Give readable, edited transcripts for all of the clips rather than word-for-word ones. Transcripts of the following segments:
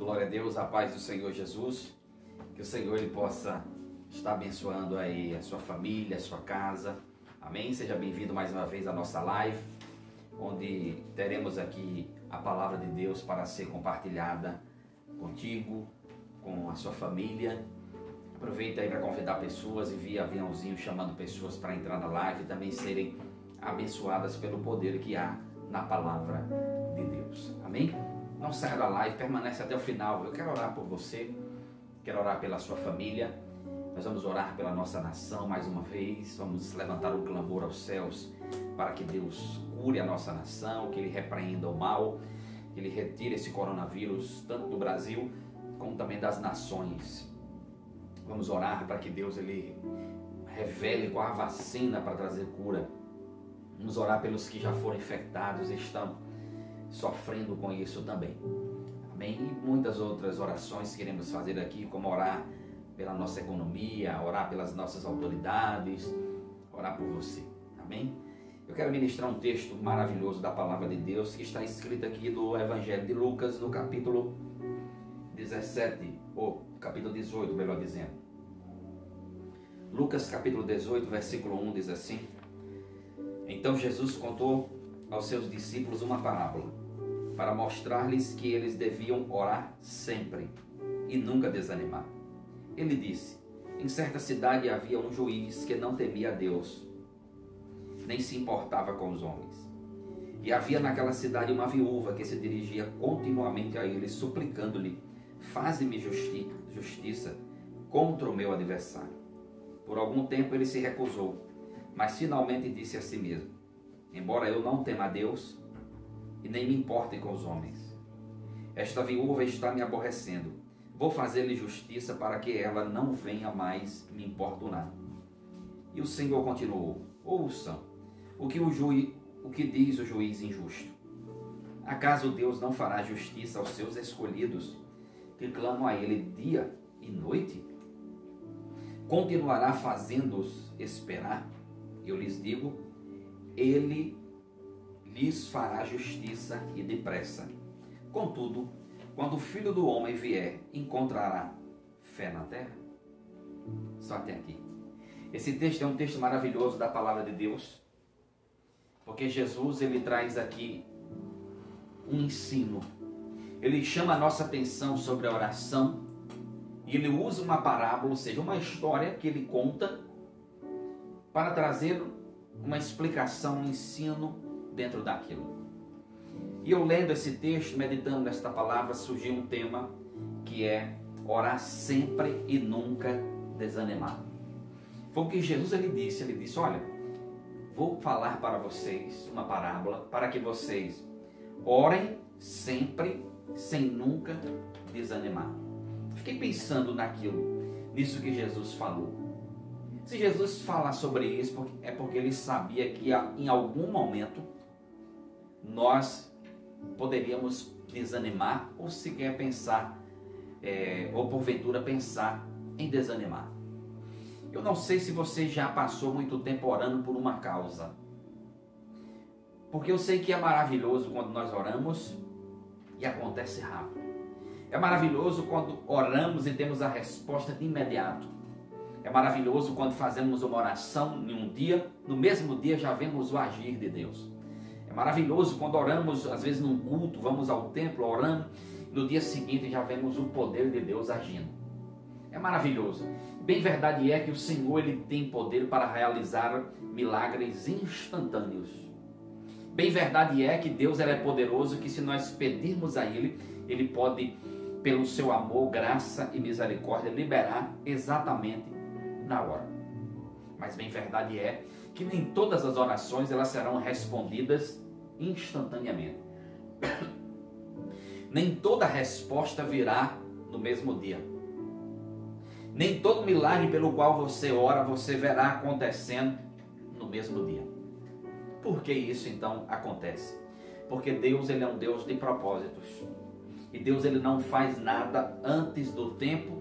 Glória a Deus, a paz do Senhor Jesus, que o Senhor ele possa estar abençoando aí a sua família, a sua casa, amém? Seja bem-vindo mais uma vez à nossa live, onde teremos aqui a palavra de Deus para ser compartilhada contigo, com a sua família. Aproveita aí para convidar pessoas, envia aviãozinho chamando pessoas para entrar na live e também serem abençoadas pelo poder que há na palavra de Deus, amém? Não saia da live, permanece até o final. Eu quero orar por você, quero orar pela sua família. Nós vamos orar pela nossa nação mais uma vez. Vamos levantar um clamor aos céus para que Deus cure a nossa nação, que Ele repreenda o mal, que Ele retire esse coronavírus, tanto do Brasil como também das nações. Vamos orar para que Deus Ele revele qual a vacina para trazer cura. Vamos orar pelos que já foram infectados e estão sofrendo com isso também, amém? E muitas outras orações queremos fazer aqui, como orar pela nossa economia, orar pelas nossas autoridades, orar por você, amém? Eu quero ministrar um texto maravilhoso da palavra de Deus que está escrito aqui no Evangelho de Lucas, no capítulo 17, ou capítulo 18, melhor dizendo. Lucas capítulo 18, versículo 1 diz assim: Então Jesus contou aos seus discípulos uma parábola, para mostrar-lhes que eles deviam orar sempre e nunca desanimar. Ele disse: Em certa cidade havia um juiz que não temia a Deus, nem se importava com os homens. E havia naquela cidade uma viúva que se dirigia continuamente a ele, suplicando-lhe: Faze-me justiça contra o meu adversário. Por algum tempo ele se recusou, mas finalmente disse a si mesmo: Embora eu não tema a Deus e nem me importe com os homens, esta viúva está me aborrecendo. Vou fazer-lhe justiça para que ela não venha mais me importunar. E o Senhor continuou: Ouçam o que diz o juiz injusto. Acaso Deus não fará justiça aos seus escolhidos, que clamam a Ele dia e noite? Continuará fazendo-os esperar? Eu lhes digo, Ele lhes fará justiça e depressa. Contudo, quando o Filho do Homem vier, encontrará fé na terra? Só até aqui. Esse texto é um texto maravilhoso da palavra de Deus, porque Jesus ele traz aqui um ensino. Ele chama a nossa atenção sobre a oração e ele usa uma parábola, ou seja, uma história que ele conta para trazer uma explicação, um ensino dentro daquilo. E eu lendo esse texto, meditando nesta palavra, surgiu um tema que é orar sempre e nunca desanimar. Foi o que Jesus ele disse, olha, vou falar para vocês uma parábola para que vocês orem sempre sem nunca desanimar. Fiquei pensando nisso que Jesus falou. Se Jesus falar sobre isso, é porque ele sabia que em algum momento nós poderíamos desanimar ou sequer pensar, ou porventura pensar em desanimar. Eu não sei se você já passou muito tempo orando por uma causa, porque eu sei que é maravilhoso quando nós oramos e acontece rápido. É maravilhoso quando oramos e temos a resposta de imediato. É maravilhoso quando fazemos uma oração em um dia, no mesmo dia já vemos o agir de Deus. É maravilhoso quando oramos, às vezes num culto, vamos ao templo, orando, no dia seguinte já vemos o poder de Deus agindo. É maravilhoso. Bem verdade é que o Senhor ele tem poder para realizar milagres instantâneos. Bem verdade é que Deus ele é poderoso, que se nós pedirmos a Ele, Ele pode, pelo seu amor, graça e misericórdia, liberar exatamente na hora. Mas bem verdade é que nem todas as orações elas serão respondidas instantaneamente. Nem toda resposta virá no mesmo dia. Nem todo milagre pelo qual você ora, você verá acontecendo no mesmo dia. Por que isso então acontece? Porque Deus ele é um Deus de propósitos. E Deus ele não faz nada antes do tempo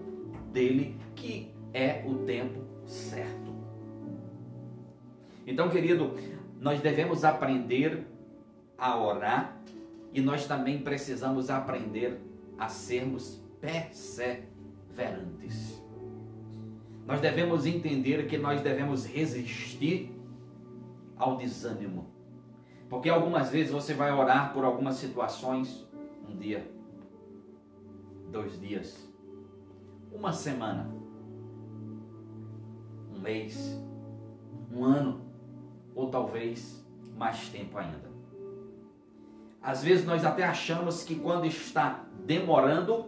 dele, que é o tempo certo. Então, querido, nós devemos aprender a orar e nós também precisamos aprender a sermos perseverantes. Nós devemos entender que nós devemos resistir ao desânimo. Porque algumas vezes você vai orar por algumas situações, um dia, 2 dias, uma semana, um mês, um ano, ou talvez mais tempo ainda. Às vezes nós até achamos que quando está demorando,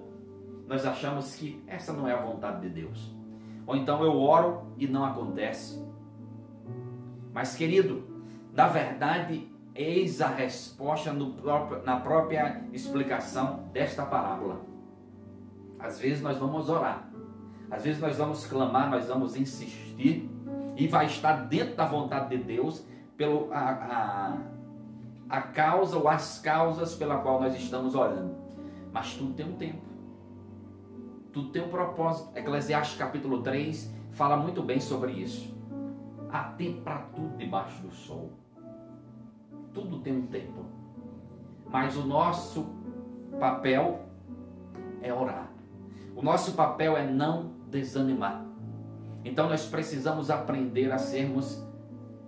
nós achamos que essa não é a vontade de Deus. Ou então eu oro e não acontece. Mas querido, na verdade, eis a resposta na própria explicação desta parábola. Às vezes nós vamos orar, às vezes nós vamos clamar, nós vamos insistir, e vai estar dentro da vontade de Deus a causa ou as causas pela qual nós estamos orando. Mas tudo tem um tempo, tudo tem um propósito. Eclesiastes capítulo 3 fala muito bem sobre isso. Há tempo para tudo debaixo do sol. Tudo tem um tempo. Mas o nosso papel é orar. O nosso papel é não desanimar. Então nós precisamos aprender a sermos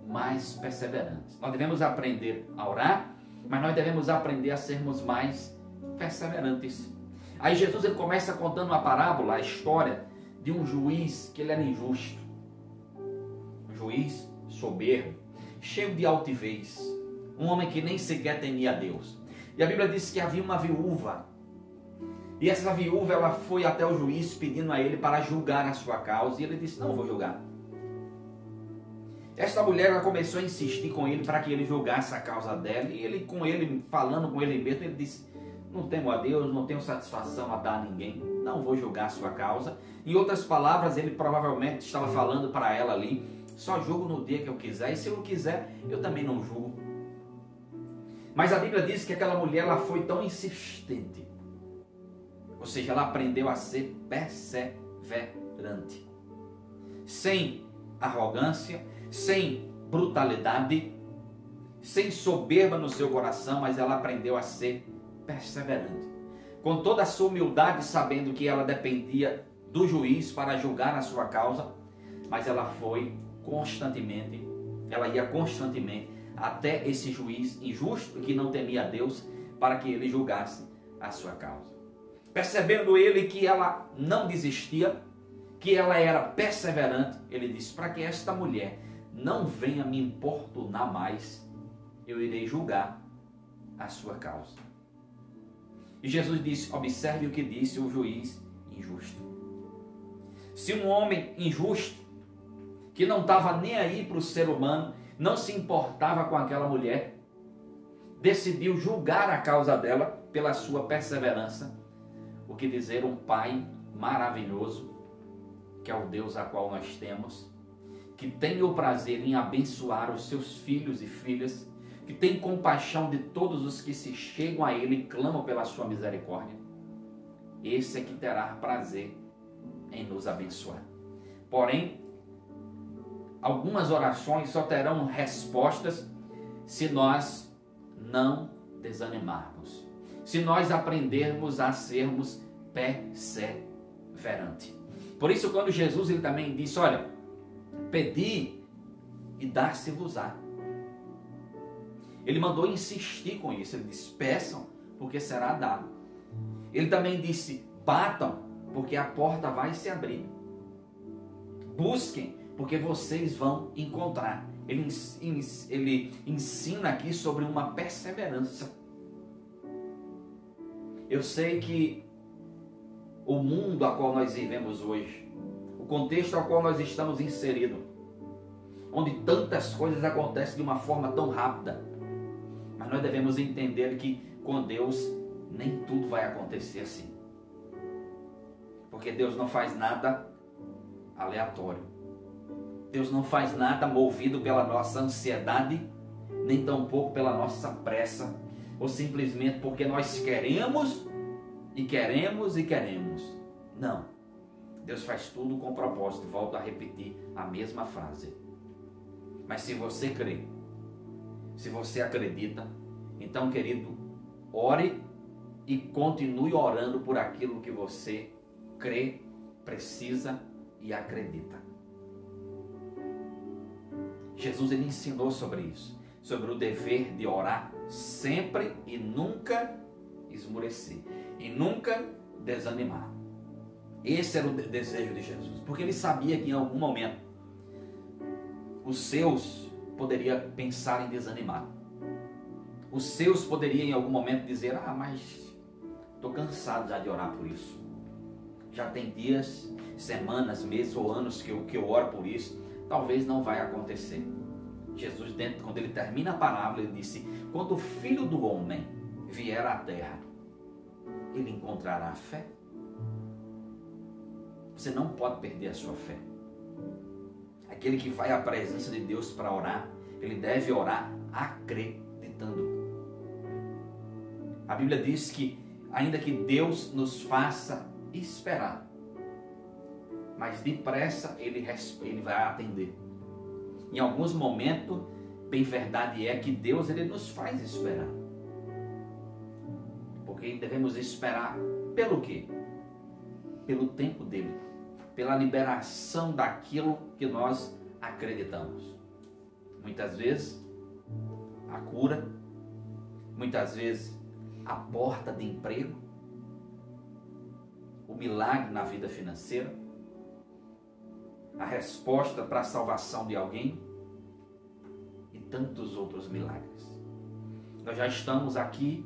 mais perseverantes. Nós devemos aprender a orar, mas nós devemos aprender a sermos mais perseverantes. Aí Jesus ele começa contando uma parábola, a história de um juiz que ele era injusto. Um juiz soberbo, cheio de altivez. Um homem que nem sequer temia a Deus. E a Bíblia diz que havia uma viúva. E essa viúva ela foi até o juiz pedindo a ele para julgar a sua causa. E ele disse, não vou julgar. Esta mulher ela começou a insistir com ele para que ele julgasse a causa dela. E ele falando com ele mesmo, ele disse, não temo a Deus, não tenho satisfação a dar a ninguém. Não vou julgar a sua causa. Em outras palavras, ele provavelmente estava falando para ela ali, só julgo no dia que eu quiser. E se eu não quiser, eu também não julgo. Mas a Bíblia diz que aquela mulher ela foi tão insistente. Ou seja, ela aprendeu a ser perseverante. Sem arrogância, sem brutalidade, sem soberba no seu coração, mas ela aprendeu a ser perseverante. Com toda a sua humildade, sabendo que ela dependia do juiz para julgar a sua causa, mas ela foi constantemente, ela ia constantemente até esse juiz injusto que não temia a Deus para que ele julgasse a sua causa. Percebendo ele que ela não desistia, que ela era perseverante, ele disse, para que esta mulher não venha me importunar mais, eu irei julgar a sua causa. E Jesus disse, observe o que disse o juiz injusto. Se um homem injusto, que não estava nem aí para o ser humano, não se importava com aquela mulher, decidiu julgar a causa dela pela sua perseverança, o que dizer um Pai maravilhoso, que é o Deus a qual nós temos, que tem o prazer em abençoar os seus filhos e filhas, que tem compaixão de todos os que se chegam a Ele e clamam pela sua misericórdia. Esse é que terá prazer em nos abençoar. Porém, algumas orações só terão respostas se nós não desanimarmos. Se nós aprendermos a sermos perseverantes. Por isso, quando Jesus ele também disse, olha, pedi e dar-se-vos-á. Ele mandou insistir com isso. Ele disse, peçam, porque será dado. Ele também disse, batam, porque a porta vai se abrir. Busquem, porque vocês vão encontrar. Ele ensina aqui sobre uma perseverança. Eu sei que o mundo a qual nós vivemos hoje, o contexto ao qual nós estamos inseridos, onde tantas coisas acontecem de uma forma tão rápida, mas nós devemos entender que com Deus nem tudo vai acontecer assim. Porque Deus não faz nada aleatório. Deus não faz nada movido pela nossa ansiedade, nem tampouco pela nossa pressa, ou simplesmente porque nós queremos e queremos e queremos. Não. Deus faz tudo com propósito. Volto a repetir a mesma frase. Mas se você crê, se você acredita, então, querido, ore e continue orando por aquilo que você crê, precisa e acredita. Jesus ele ensinou sobre isso, sobre o dever de orar sempre e nunca esmorecer, e nunca desanimar. Esse era o desejo de Jesus, porque ele sabia que em algum momento os seus poderiam pensar em desanimar. Os seus poderiam em algum momento dizer, mas estou cansado já de orar por isso. Já tem dias, semanas, meses ou anos que eu oro por isso. Talvez não vai acontecer. Jesus, quando ele termina a parábola, ele disse, quando o Filho do Homem vier à terra, ele encontrará fé? Você não pode perder a sua fé. Aquele que vai à presença de Deus para orar, ele deve orar acreditando. A Bíblia diz que, ainda que Deus nos faça esperar, mas depressa ele vai atender. Em alguns momentos, bem verdade é que Deus ele nos faz esperar. Porque devemos esperar pelo quê? Pelo tempo dele, pela liberação daquilo que nós acreditamos. Muitas vezes, a cura, muitas vezes, a porta de emprego, o milagre na vida financeira, a resposta para a salvação de alguém e tantos outros milagres. Nós já estamos aqui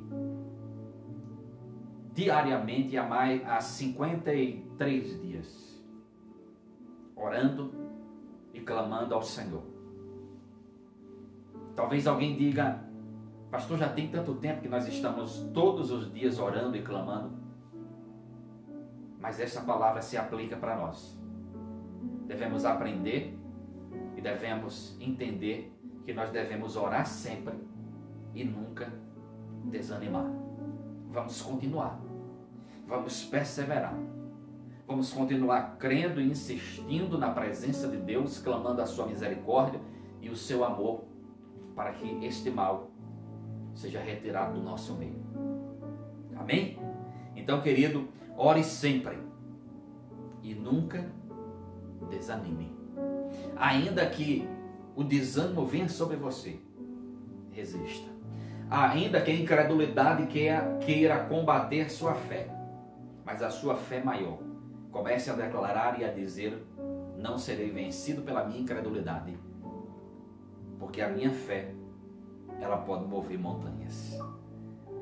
diariamente há 53 dias, orando e clamando ao Senhor. Talvez alguém diga, pastor, já tem tanto tempo que nós estamos todos os dias orando e clamando. Mas essa palavra se aplica para nós. Devemos aprender e devemos entender que nós devemos orar sempre e nunca desanimar. Vamos continuar. Vamos perseverar. Vamos continuar crendo e insistindo na presença de Deus, clamando a sua misericórdia e o seu amor para que este mal seja retirado do nosso meio. Amém? Então, querido, ore sempre e nunca desanime. Ainda que o desânimo venha sobre você, resista. Ainda que a incredulidade queira combater sua fé, mas a sua fé maior, comece a declarar e a dizer, não serei vencido pela minha incredulidade, porque a minha fé, ela pode mover montanhas.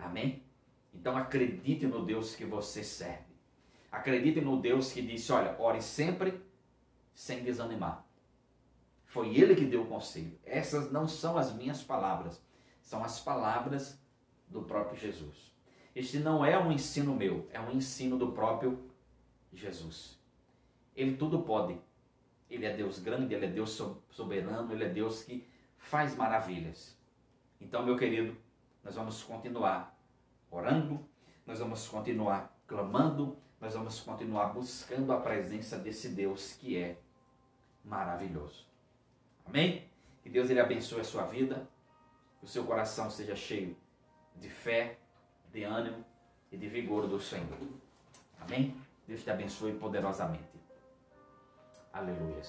Amém? Então acredite no Deus que você serve. Acredite no Deus que disse, olha, ore sempre sem desanimar. Foi Ele que deu o conselho. Essas não são as minhas palavras, são as palavras do próprio Jesus. Este não é um ensino meu, é um ensino do próprio Jesus. Ele tudo pode. Ele é Deus grande, Ele é Deus soberano, Ele é Deus que faz maravilhas. Então, meu querido, nós vamos continuar orando, nós vamos continuar clamando, nós vamos continuar buscando a presença desse Deus que é maravilhoso. Amém? Que Deus ele abençoe a sua vida, que o seu coração seja cheio de fé, de ânimo e de vigor do Senhor. Amém? Deus te abençoe poderosamente. Aleluia.